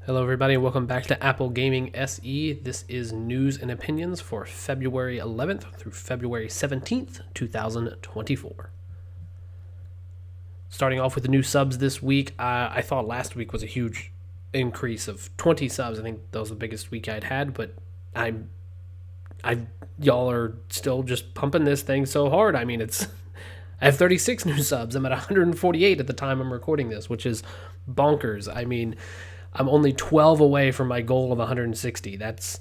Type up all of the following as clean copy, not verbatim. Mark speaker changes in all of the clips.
Speaker 1: Hello everybody, and welcome back to Apple Gaming SE. This is news and opinions for February 11th through February 17th, 2024. Starting off with the new subs this week, I thought last week was a huge increase of 20 subs. I think that was the biggest week I'd had, but y'all are still just pumping this thing so hard. I mean, I have 36 new subs. I'm at 148 at the time I'm recording this, which is bonkers. I mean, I'm only 12 away from my goal of 160. It's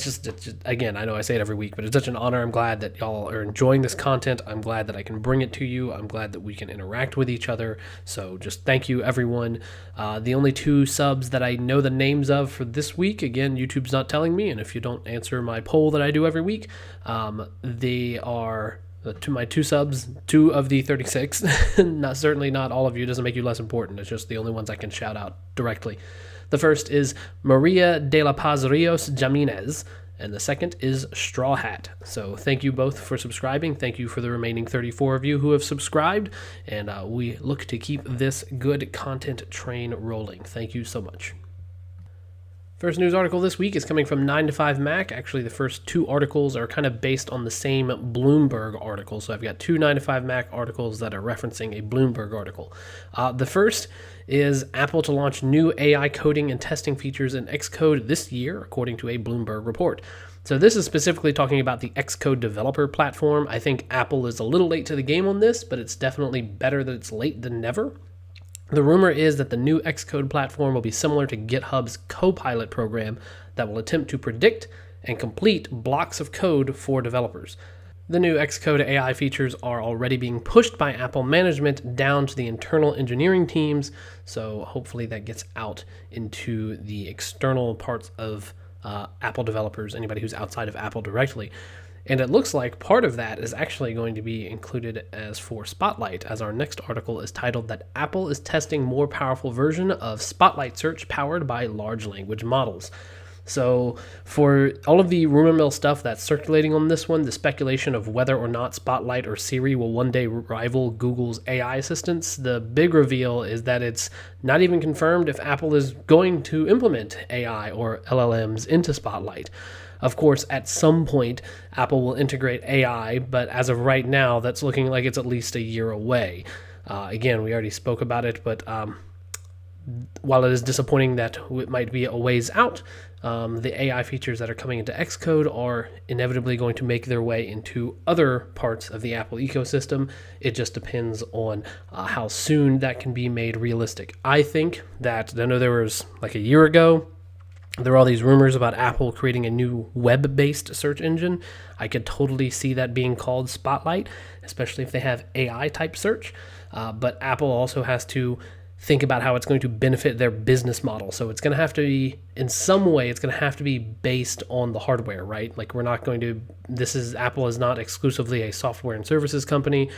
Speaker 1: just, again, I know I say it every week, but it's such an honor. I'm glad that y'all are enjoying this content. I'm glad that I can bring it to you. I'm glad that we can interact with each other. So just thank you, everyone. The only two subs that I know the names of for this week, again, YouTube's not telling me, and if you don't answer my poll that I do every week, they are to my two subs, 2 of the 36. Certainly not all of you. It doesn't make you less important. It's just the only ones I can shout out directly. The first is Maria de la Paz Rios Jiminez, and the second is Straw Hat. So thank you both for subscribing. Thank you for the remaining 34 of you who have subscribed, and we look to keep this good content train rolling. Thank you so much. First news article this week is coming from 9to5Mac. Actually, the first 2 articles are kind of based on the same Bloomberg article. So I've got 2 9to5Mac articles that are referencing a Bloomberg article. The first is Apple to launch new AI coding and testing features in Xcode this year, according to a Bloomberg report. So this is specifically talking about the Xcode developer platform. I think Apple is a little late to the game on this, but it's definitely better that it's late than never. The rumor is that the new Xcode platform will be similar to GitHub's Copilot program that will attempt to predict and complete blocks of code for developers. The new Xcode AI features are already being pushed by Apple management down to the internal engineering teams, so hopefully that gets out into the external parts of Apple developers, anybody who's outside of Apple directly. And it looks like part of that is actually going to be included as for Spotlight, as our next article is titled that Apple is testing more powerful version of Spotlight search powered by large language models. So for all of the rumor mill stuff that's circulating on this one, the speculation of whether or not Spotlight or Siri will one day rival Google's AI assistants, the big reveal is that it's not even confirmed if Apple is going to implement AI or LLMs into Spotlight. Of course, at some point, Apple will integrate AI, but as of right now, that's looking like it's at least a year away. Again, we already spoke about it, but while it is disappointing that it might be a ways out, the AI features that are coming into Xcode are inevitably going to make their way into other parts of the Apple ecosystem. It just depends on how soon that can be made realistic. I think that, I know there was like a year ago, there are all these rumors about Apple creating a new web-based search engine. I could totally see that being called Spotlight, especially if they have AI-type search. But Apple also has to think about how it's going to benefit their business model. So it's going to have to be, in some way, it's going to have to be based on the hardware, right? Like Apple is not exclusively a software and services company.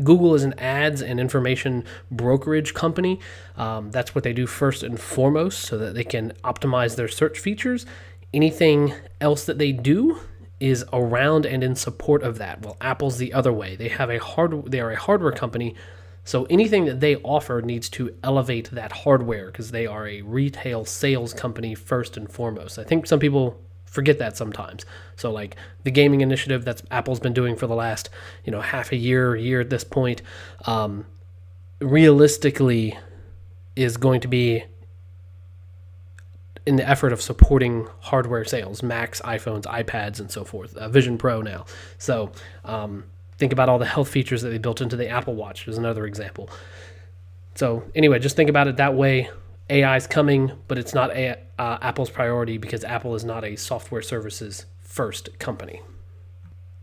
Speaker 1: Google is an ads and information brokerage company. That's what they do first and foremost so that they can optimize their search features. Anything else that they do is around and in support of that. Well, Apple's the other way. They are a hardware company. So anything that they offer needs to elevate that hardware because they are a retail sales company first and foremost. I think some people forget that sometimes. So like the gaming initiative that Apple's been doing for the last, half a year at this point, realistically is going to be in the effort of supporting hardware sales, Macs, iPhones, iPads, and so forth, Vision Pro now. So, think about all the health features that they built into the Apple Watch is another example. So anyway, just think about it that way. AI is coming, but it's not Apple's priority because Apple is not a software services first company.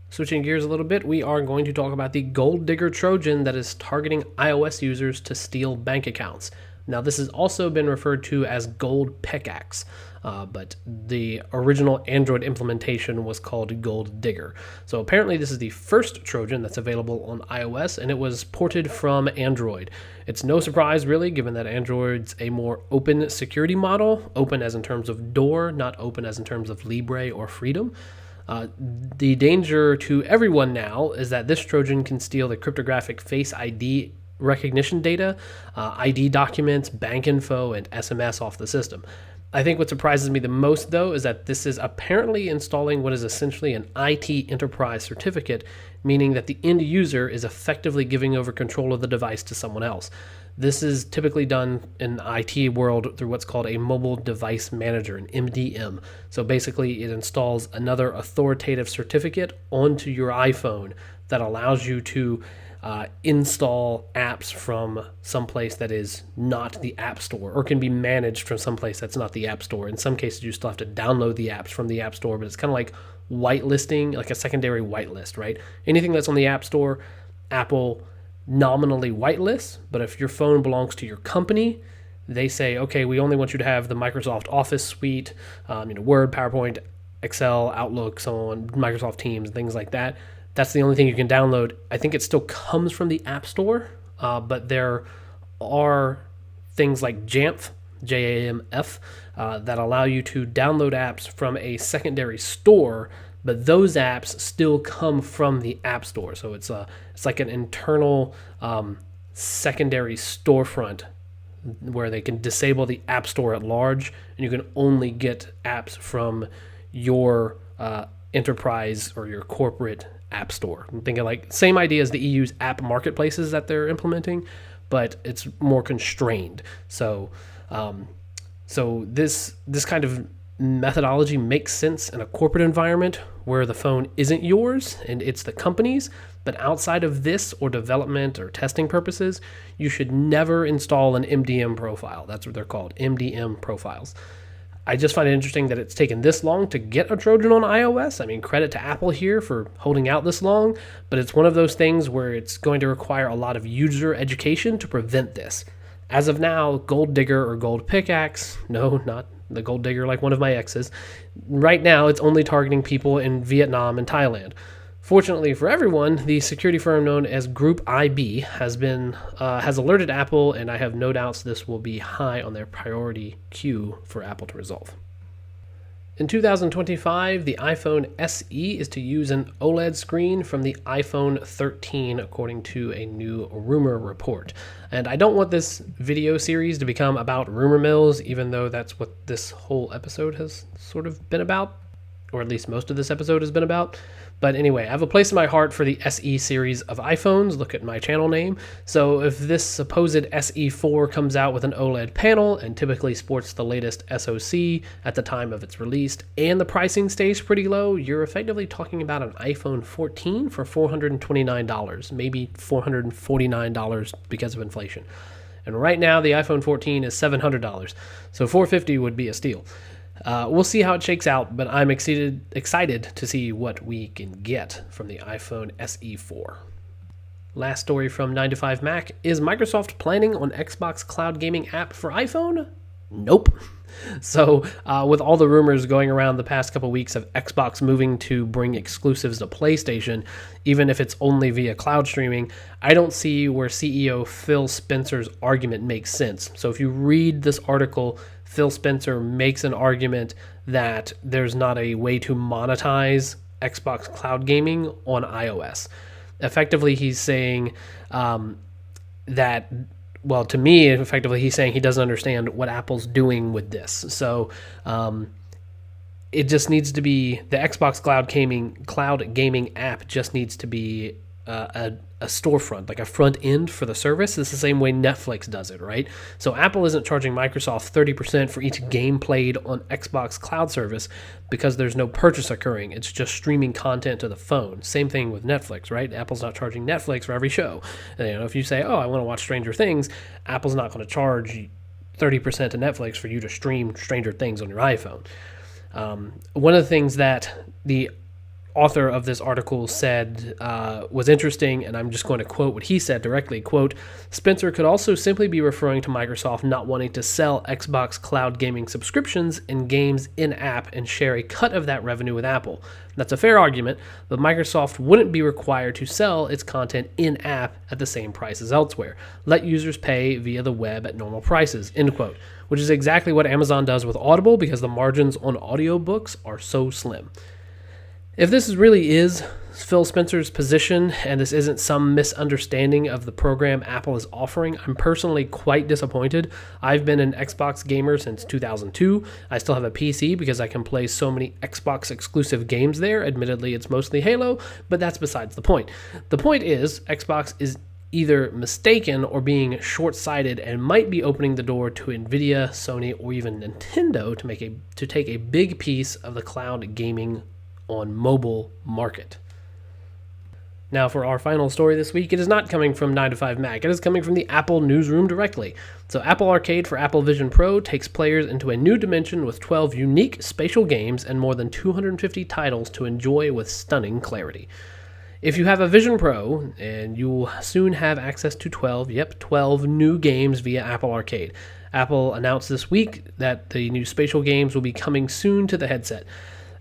Speaker 1: Switching gears a little bit, we are going to talk about the GoldDigger Trojan that is targeting iOS users to steal bank accounts. Now, this has also been referred to as Gold Pickaxe, but the original Android implementation was called GoldDigger. So apparently this is the first Trojan that's available on iOS, and it was ported from Android. It's no surprise, really, given that Android's a more open security model, open as in terms of door, not open as in terms of Libre or freedom. The danger to everyone now is that this Trojan can steal the cryptographic Face ID recognition data, ID documents, bank info, and SMS off the system. I think what surprises me the most, though, is that this is apparently installing what is essentially an IT enterprise certificate, meaning that the end user is effectively giving over control of the device to someone else. This is typically done in the IT world through what's called a mobile device manager, an MDM. So basically, it installs another authoritative certificate onto your iPhone that allows you to install apps from someplace that is not the App Store, or can be managed from someplace that's not the App Store. In some cases, you still have to download the apps from the App Store, but it's kind of like whitelisting, like a secondary whitelist, right? Anything that's on the App Store, Apple nominally whitelists, but if your phone belongs to your company, they say, okay, we only want you to have the Microsoft Office suite, Word, PowerPoint, Excel, Outlook, so on, Microsoft Teams, things like that. That's the only thing you can download. I think it still comes from the App Store, but there are things like Jamf, Jamf, that allow you to download apps from a secondary store, but those apps still come from the App Store. So it's like an internal secondary storefront where they can disable the App Store at large, and you can only get apps from your enterprise or your corporate App Store. I'm thinking like same idea as the EU's app marketplaces that they're implementing, but it's more constrained. So this kind of methodology makes sense in a corporate environment where the phone isn't yours and it's the company's, but outside of this or development or testing purposes, you should never install an MDM profile. That's what they're called, MDM profiles. I just find it interesting that it's taken this long to get a Trojan on iOS. I mean, credit to Apple here for holding out this long, but it's one of those things where it's going to require a lot of user education to prevent this. As of now, GoldDigger or Gold Pickaxe, no, not the GoldDigger like one of my exes, right now it's only targeting people in Vietnam and Thailand. Fortunately for everyone, the security firm known as Group IB has alerted Apple, and I have no doubts this will be high on their priority queue for Apple to resolve. In 2025, the iPhone SE is to use an OLED screen from the iPhone 13, according to a new rumor report. And I don't want this video series to become about rumor mills, even though that's what this whole episode has sort of been about, or at least most of this episode has been about. But anyway, I have a place in my heart for the SE series of iPhones. Look at my channel name. So if this supposed SE4 comes out with an OLED panel and typically sports the latest SoC at the time of its release, and the pricing stays pretty low, you're effectively talking about an iPhone 14 for $429, maybe $449 because of inflation. And right now, the iPhone 14 is $700, so $450 would be a steal. We'll see how it shakes out, but I'm excited to see what we can get from the iPhone SE4. Last story from 9to5Mac. Is Microsoft planning on Xbox Cloud Gaming app for iPhone? Nope. So with all the rumors going around the past couple weeks of Xbox moving to bring exclusives to PlayStation, even if it's only via cloud streaming, I don't see where CEO Phil Spencer's argument makes sense. So if you read this article, Phil Spencer makes an argument that there's not a way to monetize Xbox Cloud Gaming on iOS. Effectively, he's saying that, well, to me, effectively, he's saying he doesn't understand what Apple's doing with this. So it just needs to be, the Xbox Cloud Gaming app just needs to be a storefront, like a front end for the service. It's the same way Netflix does it, right? So Apple isn't charging Microsoft 30% for each game played on Xbox Cloud service because there's no purchase occurring. It's just streaming content to the phone. Same thing with Netflix, right? Apple's not charging Netflix for every show. And, if you say, oh, I want to watch Stranger Things, Apple's not going to charge 30% to Netflix for you to stream Stranger Things on your iPhone. One of the things that the author of this article said was interesting, and I'm just going to quote what he said directly, quote, Spencer could also simply be referring to Microsoft not wanting to sell Xbox Cloud Gaming subscriptions and games in-app and share a cut of that revenue with Apple. That's a fair argument, but Microsoft wouldn't be required to sell its content in-app at the same price as elsewhere. Let users pay via the web at normal prices, end quote, which is exactly what Amazon does with Audible because the margins on audiobooks are so slim. If this really is Phil Spencer's position, and this isn't some misunderstanding of the program Apple is offering. I'm personally quite disappointed. I've been an Xbox gamer since 2002. I still have a PC because I can play so many Xbox exclusive games there. Admittedly, it's mostly Halo, but that's besides the point. The point is, Xbox is either mistaken or being short-sighted and might be opening the door to Nvidia, Sony, or even Nintendo to take a big piece of the cloud gaming on mobile market. Now for our final story this week, it is not coming from 9to5Mac, it is coming from the Apple newsroom directly. So Apple Arcade for Apple Vision Pro takes players into a new dimension with 12 unique spatial games and more than 250 titles to enjoy with stunning clarity. If you have a Vision Pro, and you'll soon have access to 12 new games via Apple Arcade. Apple announced this week that the new spatial games will be coming soon to the headset.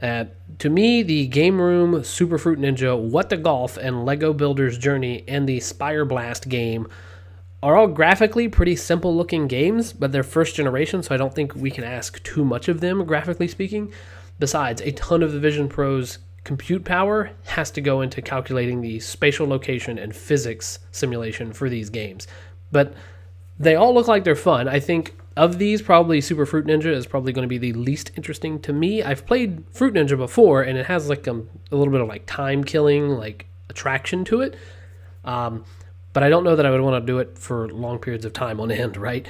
Speaker 1: To me, the Game Room, Super Fruit Ninja, What the Golf, and Lego Builder's Journey, and the Spire Blast game are all graphically pretty simple-looking games, but they're first generation, so I don't think we can ask too much of them, graphically speaking. Besides, a ton of the Vision Pro's compute power has to go into calculating the spatial location and physics simulation for these games. But they all look like they're fun. I think of these, probably Super Fruit Ninja is probably going to be the least interesting to me. I've played Fruit Ninja before, and it has like a little bit of like time killing, like attraction to it. But I don't know that I would want to do it for long periods of time on end, right?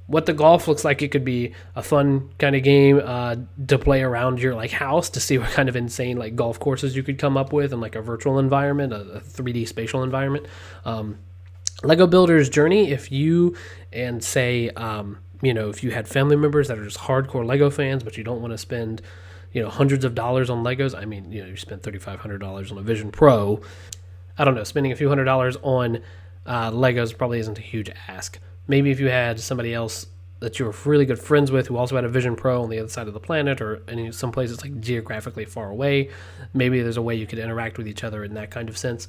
Speaker 1: What the Golf looks like it could be a fun kind of game to play around your like house to see what kind of insane like golf courses you could come up with in like a virtual environment, a 3D spatial environment. Lego Builder's Journey, if you and say, if you had family members that are just hardcore Lego fans, but you don't want to spend, hundreds of dollars on Legos. I mean, you spent $3,500 on a Vision Pro. I don't know, spending a few $100s on Legos probably isn't a huge ask. Maybe if you had somebody else that you were really good friends with who also had a Vision Pro on the other side of the planet, or in some places like geographically far away, maybe there's a way you could interact with each other in that kind of sense.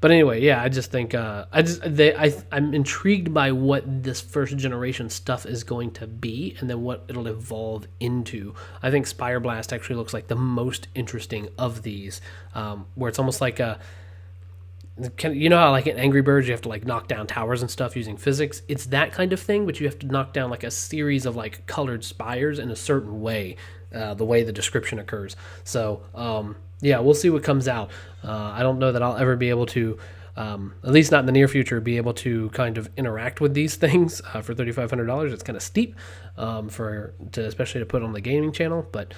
Speaker 1: But anyway, yeah, I just think I'm intrigued by what this first generation stuff is going to be, and then what it'll evolve into. I think Spire Blast actually looks like the most interesting of these, where it's almost like how like in Angry Birds you have to like knock down towers and stuff using physics. It's that kind of thing, but you have to knock down like a series of like colored spires in a certain way, the way the description occurs. So yeah, we'll see what comes out. I don't know that I'll ever be able to, at least not in the near future, be able to kind of interact with these things for $3,500. It's kind of steep especially to put on the gaming channel. But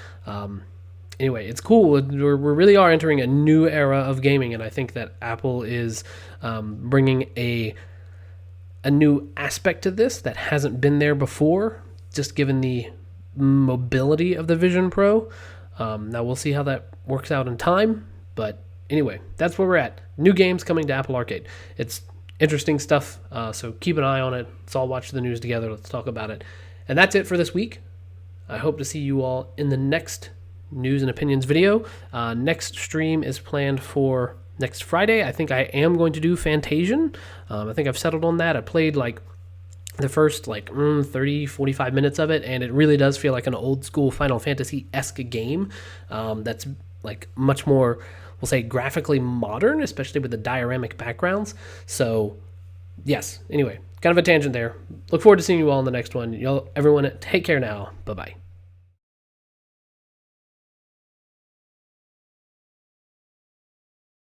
Speaker 1: anyway, it's cool. We really are entering a new era of gaming, and I think that Apple is bringing a new aspect to this that hasn't been there before, just given the mobility of the Vision Pro. Now we'll see how that works out in time, but anyway, that's where we're at. New games coming to Apple Arcade. It's interesting stuff, so keep an eye on it. Let's all watch the news together. Let's talk about it. And that's it for this week. I hope to see you all in the next News and Opinions video. Next stream is planned for next Friday. I think I am going to do Fantasian. I think I've settled on that. I played like the first 30, 45 minutes of it, and it really does feel like an old school Final Fantasy-esque game that's like much more, we'll say, graphically modern, especially with the dioramic backgrounds. So yes, anyway, kind of a tangent there. Look forward to seeing you all in the next one. Everyone take care now. Bye-bye.